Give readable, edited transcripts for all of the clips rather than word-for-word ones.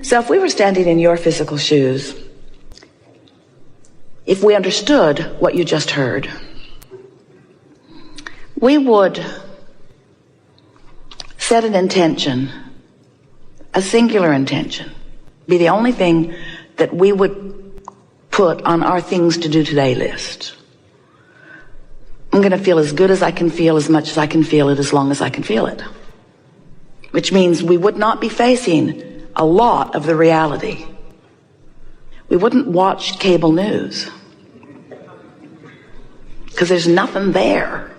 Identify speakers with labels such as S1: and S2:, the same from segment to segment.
S1: So if we were standing in your physical shoes, if we understood what you just heard, we would set an intention, a singular intention, be the only thing that we would put on our things to do today list. I'm going to feel as good as I can feel, as much as I can feel it, as long as I can feel it. Which means we would not be facing a lot of the reality. We wouldn't watch cable news, because there's nothing there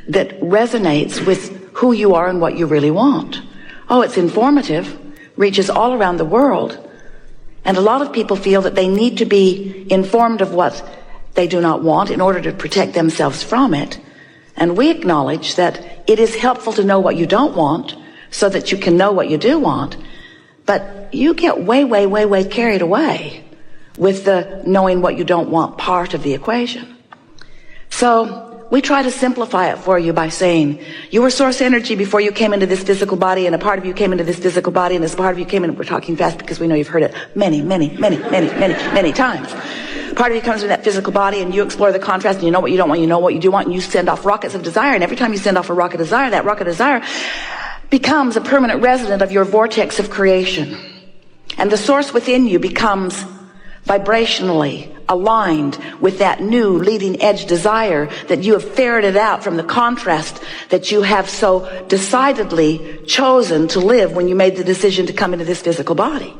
S1: that resonates with who you are and what you really want. Oh, it's informative, reaches all around the world, and a lot of people feel that they need to be informed of what they do not want in order to protect themselves from it. And we acknowledge that it is helpful to know what you don't want so that you can know what you do want. But you get way carried away with the knowing what you don't want part of the equation. So we try to simplify it for you by saying, you were source energy before you came into this physical body, and a part of you came into this physical body, and this part of you came in. We're talking fast because we know you've heard it many times. Part of you comes in that physical body, and you explore the contrast, and you know what you don't want, you know what you do want, and you send off rockets of desire. And every time you send off a rocket of desire, that rocket of desire becomes a permanent resident of your vortex of creation. And the source within you becomes vibrationally aligned with that new leading edge desire that you have ferreted out from the contrast that you have so decidedly chosen to live when you made the decision to come into this physical body.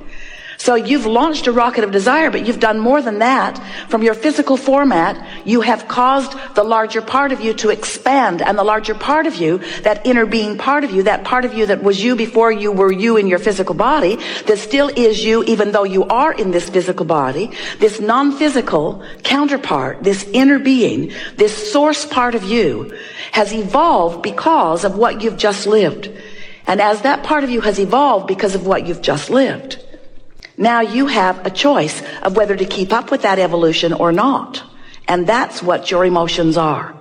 S1: So you've launched a rocket of desire, but you've done more than that. From your physical format, you have caused the larger part of you to expand, and the larger part of you, that inner being part of you that was you before you were you in your physical body, that still is you even though you are in this physical body, this non-physical counterpart, this inner being, this source part of you has evolved because of what you've just lived. And as that part of you has evolved because of what you've just lived, now you have a choice of whether to keep up with that evolution or not. And that's what your emotions are.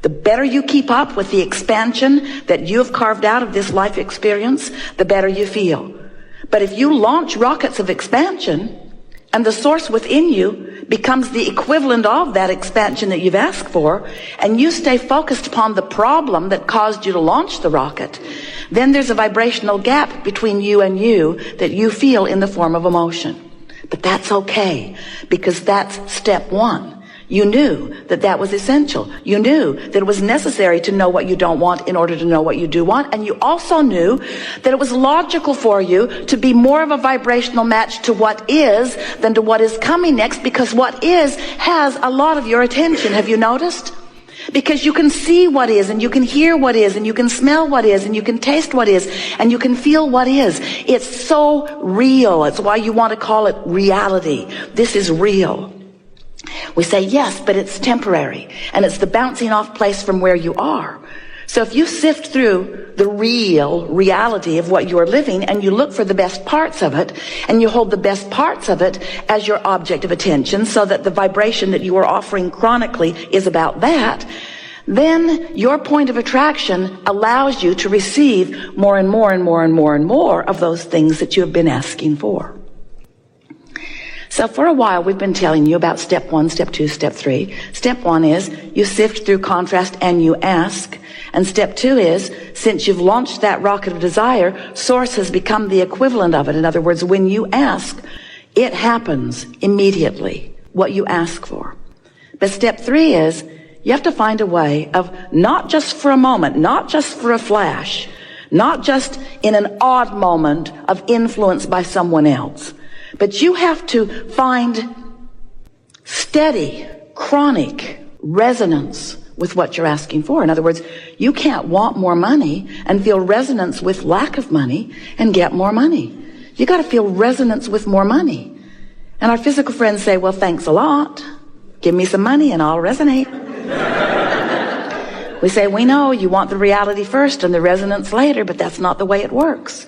S1: The better you keep up with the expansion that you have carved out of this life experience, the better you feel. But if you launch rockets of expansion, and the source within you becomes the equivalent of that expansion that you've asked for, and you stay focused upon the problem that caused you to launch the rocket, then there's a vibrational gap between you and you that you feel in the form of emotion. But that's okay, because that's step one. You knew that that was essential. You knew that it was necessary to know what you don't want in order to know what you do want. And you also knew that it was logical for you to be more of a vibrational match to what is than to what is coming next, because what is has a lot of your attention. Have you noticed? Because you can see what is, and you can hear what is, and you can smell what is, and you can taste what is, and you can feel what is. It's so real. It's why you want to call it reality. This is real. We say, yes, but it's temporary, and it's the bouncing off place from where you are. So if you sift through the real reality of what you are living, and you look for the best parts of it, and you hold the best parts of it as your object of attention, so that the vibration that you are offering chronically is about that, then your point of attraction allows you to receive more and more and more and more and more of those things that you have been asking for. So for a while, we've been telling you about step 1, step 2, step 3. Step 1 is you sift through contrast and you ask. And step 2 is, since you've launched that rocket of desire, source has become the equivalent of it. In other words, when you ask, it happens immediately, what you ask for. But step 3 is, you have to find a way of, not just for a moment, not just for a flash, not just in an odd moment of influence by someone else, but you have to find steady, chronic resonance with what you're asking for. In other words, you can't want more money and feel resonance with lack of money and get more money. You got to feel resonance with more money. And our physical friends say, well, thanks a lot. Give me some money and I'll resonate. We say, we know you want the reality first and the resonance later, but that's not the way it works.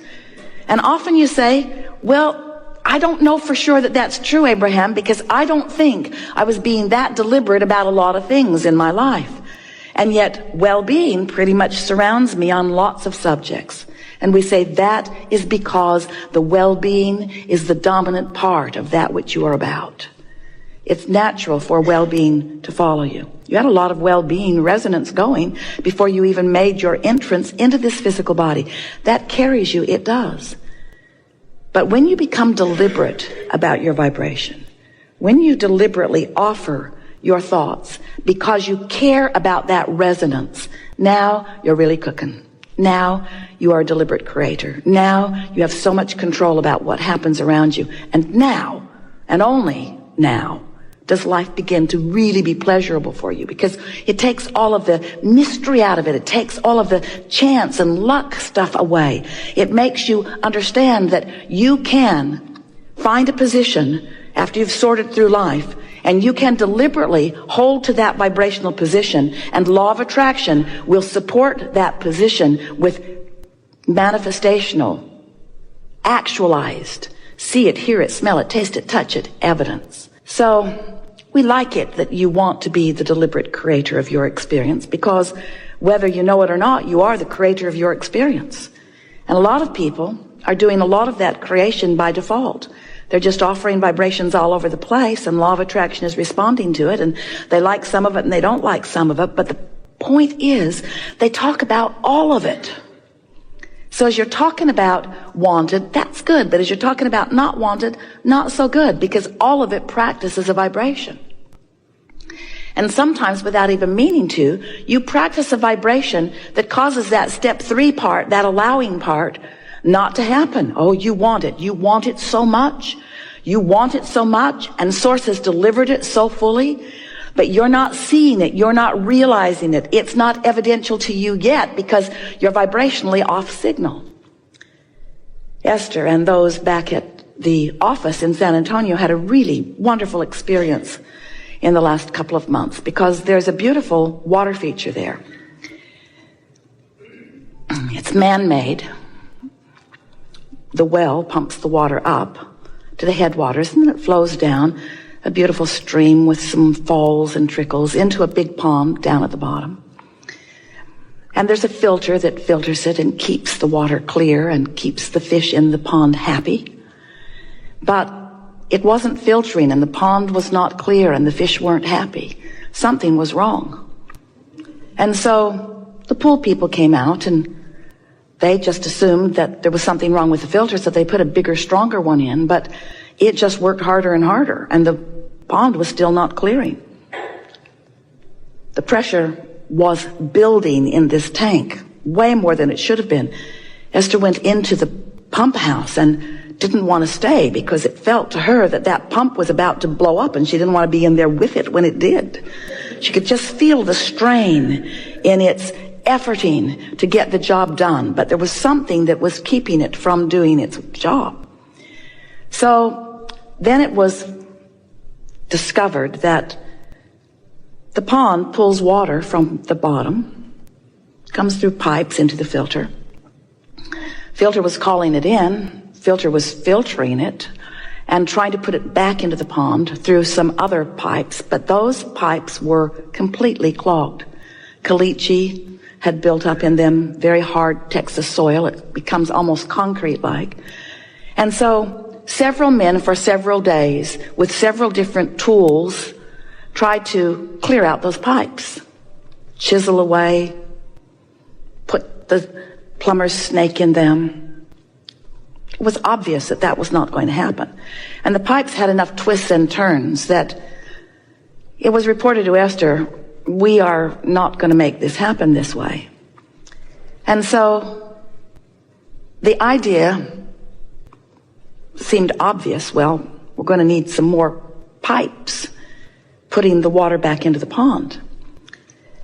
S1: And often you say, well, I don't know for sure that that's true, Abraham, because I don't think I was being that deliberate about a lot of things in my life. And yet well-being pretty much surrounds me on lots of subjects. And we say that is because the well-being is the dominant part of that which you are about. It's natural for well-being to follow you. You had a lot of well-being resonance going before you even made your entrance into this physical body. That carries you, it does. But when you become deliberate about your vibration, when you deliberately offer your thoughts because you care about that resonance, now you're really cooking. Now you are a deliberate creator. Now you have so much control about what happens around you. And now, and only now, does life begin to really be pleasurable for you, because it takes all of the mystery out of it. It takes all of the chance and luck stuff away. It makes you understand that you can find a position after you've sorted through life, and you can deliberately hold to that vibrational position, and law of attraction will support that position with manifestational, actualized, see it, hear it, smell it, taste it, touch it, evidence. So we like it that you want to be the deliberate creator of your experience, because whether you know it or not, you are the creator of your experience. And a lot of people are doing a lot of that creation by default. They're just offering vibrations all over the place, and law of attraction is responding to it, and they like some of it and they don't like some of it. But the point is, they talk about all of it. So as you're talking about wanted, that's good. But as you're talking about not wanted, not so good, because all of it practices a vibration. And sometimes, without even meaning to, you practice a vibration that causes that step 3 part, that allowing part, not to happen. Oh, you want it. You want it so much. You want it so much, and Source has delivered it so fully, but you're not seeing it. You're not realizing it. It's not evidential to you yet because you're vibrationally off signal. Esther and those back at the office in San Antonio had a really wonderful experience in the last couple of months, because there's a beautiful water feature there. It's man-made. The well pumps the water up to the headwaters, and then it flows down a beautiful stream with some falls and trickles into a big pond down at the bottom. And there's a filter that filters it and keeps the water clear and keeps the fish in the pond happy. But it wasn't filtering, and the pond was not clear, and the fish weren't happy. Something was wrong. And so the pool people came out, and they just assumed that there was something wrong with the filter, so they put a bigger, stronger one in, but it just worked harder and harder, and the pond was still not clearing. The pressure was building in this tank, way more than it should have been. Esther went into the pump house and didn't want to stay because it felt to her that that pump was about to blow up, and she didn't want to be in there with it when it did. She could just feel the strain in its efforting to get the job done, but there was something that was keeping it from doing its job. So then it was discovered that the pond pulls water from the bottom, comes through pipes into the filter. Filter was calling it in, filter was filtering it, and trying to put it back into the pond through some other pipes, but those pipes were completely clogged. Caliche had built up in them, very hard Texas soil. It becomes almost concrete-like. And so several men for several days with several different tools tried to clear out those pipes, chisel away, put the plumber's snake in them. It was obvious that that was not going to happen. And the pipes had enough twists and turns that it was reported to Esther, we are not going to make this happen this way. And so the idea seemed obvious. Well, we're going to need some more pipes putting the water back into the pond.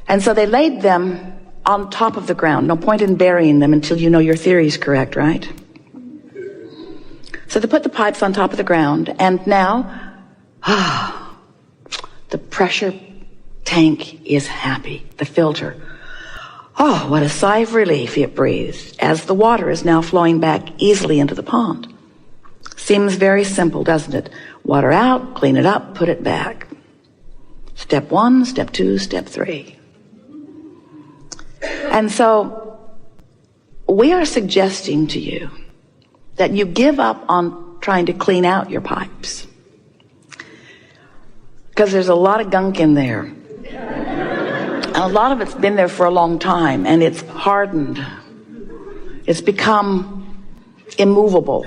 S1: And so they laid them on top of the ground. No point in burying them until you know your theory is correct, right? So they put the pipes on top of the ground, and now, the pressure tank is happy. The filter. Oh, what a sigh of relief it breathes as the water is now flowing back easily into the pond. Seems very simple, doesn't it? Water out, clean it up, put it back. Step 1, step 2, step 3. And so we are suggesting to you that you give up on trying to clean out your pipes, because there's a lot of gunk in there, and a lot of it's been there for a long time, and it's hardened. It's become immovable.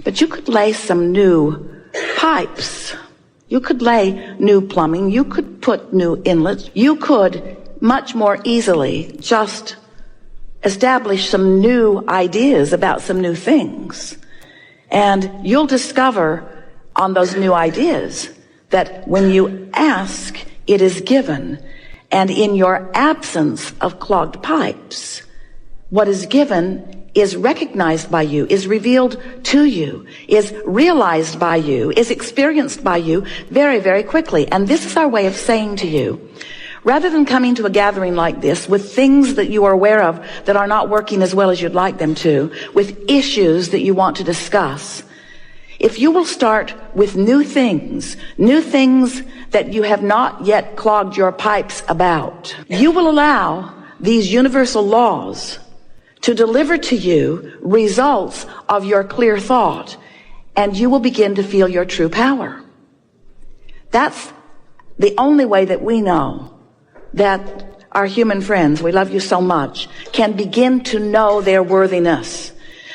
S1: But you could lay some new pipes. You could lay new plumbing. You could put new inlets. You could much more easily just establish some new ideas about some new things. And you'll discover on those new ideas that when you ask, it is given. And in your absence of clogged pipes, what is given is recognized by you, is revealed to you, is realized by you, is experienced by you very, very quickly. And this is our way of saying to you, rather than coming to a gathering like this with things that you are aware of that are not working as well as you'd like them to, with issues that you want to discuss, if you will start with new things that you have not yet clogged your pipes about, you will allow these universal laws to deliver to you results of your clear thought, and you will begin to feel your true power. That's the only way that we know that our human friends, we love you so much, can begin to know their worthiness.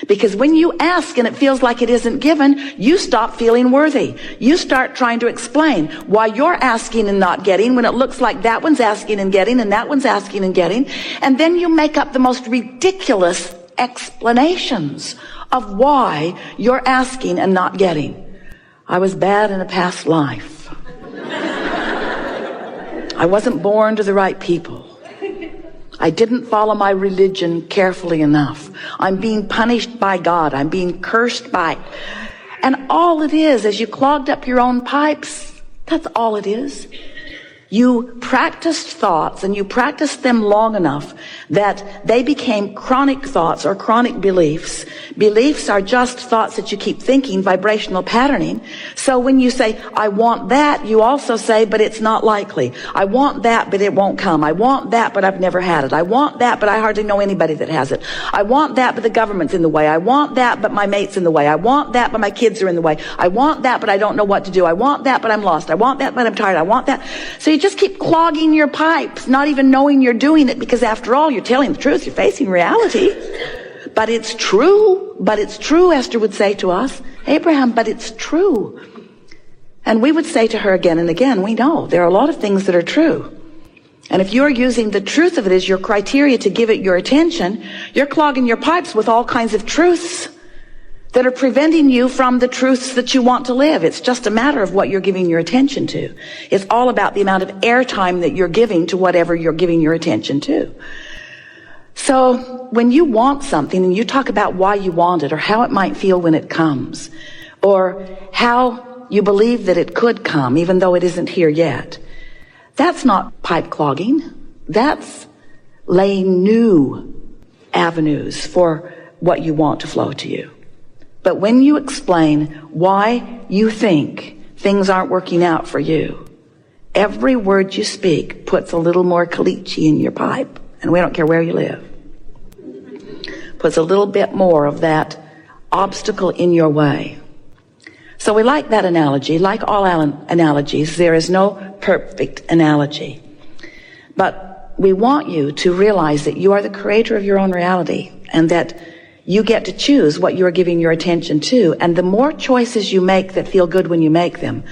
S1: Because when you ask and it feels like it isn't given, you stop feeling worthy. You start trying to explain why you're asking and not getting when it looks like that one's asking and getting and that one's asking and getting. And then you make up the most ridiculous explanations of why you're asking and not getting. I was bad in a past life. I wasn't born to the right people. I didn't follow my religion carefully enough. I'm being punished by God. I'm being cursed by it. And all it is you clogged up your own pipes. That's all it is. You practiced thoughts, and you practiced them long enough that they became chronic thoughts or chronic beliefs. Beliefs are just thoughts that you keep thinking, vibrational patterning. So when you say, I want that, you also say, but it's not likely. I want that, but it won't come. I want that, but I've never had it. I want that, but I hardly know anybody that has it. I want that, but the government's in the way. I want that, but my mate's in the way. I want that, but my kids are in the way. I want that, but I don't know what to do. I want that, but I'm lost. I want that, but I'm tired. I want that. So you just keep clogging your pipes, not even knowing you're doing it, because after all, you're telling the truth. You're facing reality. But it's true. But it's true, Esther would say to us. Abraham, but it's true. And we would say to her again and again, we know there are a lot of things that are true. And if you're using the truth of it as your criteria to give it your attention, you're clogging your pipes with all kinds of truths that are preventing you from the truths that you want to live. It's just a matter of what you're giving your attention to. It's all about the amount of airtime that you're giving to whatever you're giving your attention to. So when you want something and you talk about why you want it, or how it might feel when it comes, or how you believe that it could come even though it isn't here yet, that's not pipe clogging. That's laying new avenues for what you want to flow to you. But when you explain why you think things aren't working out for you, every word you speak puts a little more caliche in your pipe. And we don't care where you live. Puts a little bit more of that obstacle in your way. So we like that analogy. Like all analogies, there is no perfect analogy. But we want you to realize that you are the creator of your own reality, and that you get to choose what you are giving your attention to. And the more choices you make that feel good when you make them,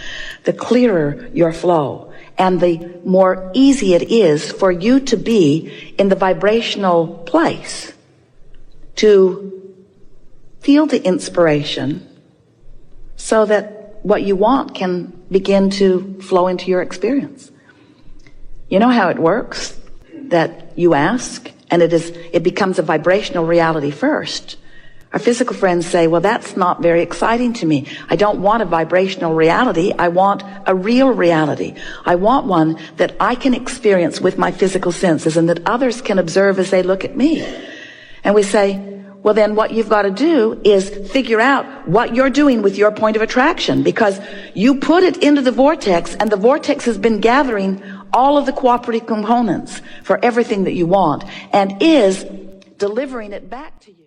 S1: the clearer your flow. And the more easy it is for you to be in the vibrational place to feel the inspiration so that what you want can begin to flow into your experience. You know how it works? That you ask, and it becomes a vibrational reality first. Our physical friends say, well, that's not very exciting to me. I don't want a vibrational reality. I want a real reality. I want one that I can experience with my physical senses and that others can observe as they look at me. And we say, well, then what you've got to do is figure out what you're doing with your point of attraction, because you put it into the vortex, and the vortex has been gathering all of the cooperative components for everything that you want, and is delivering it back to you.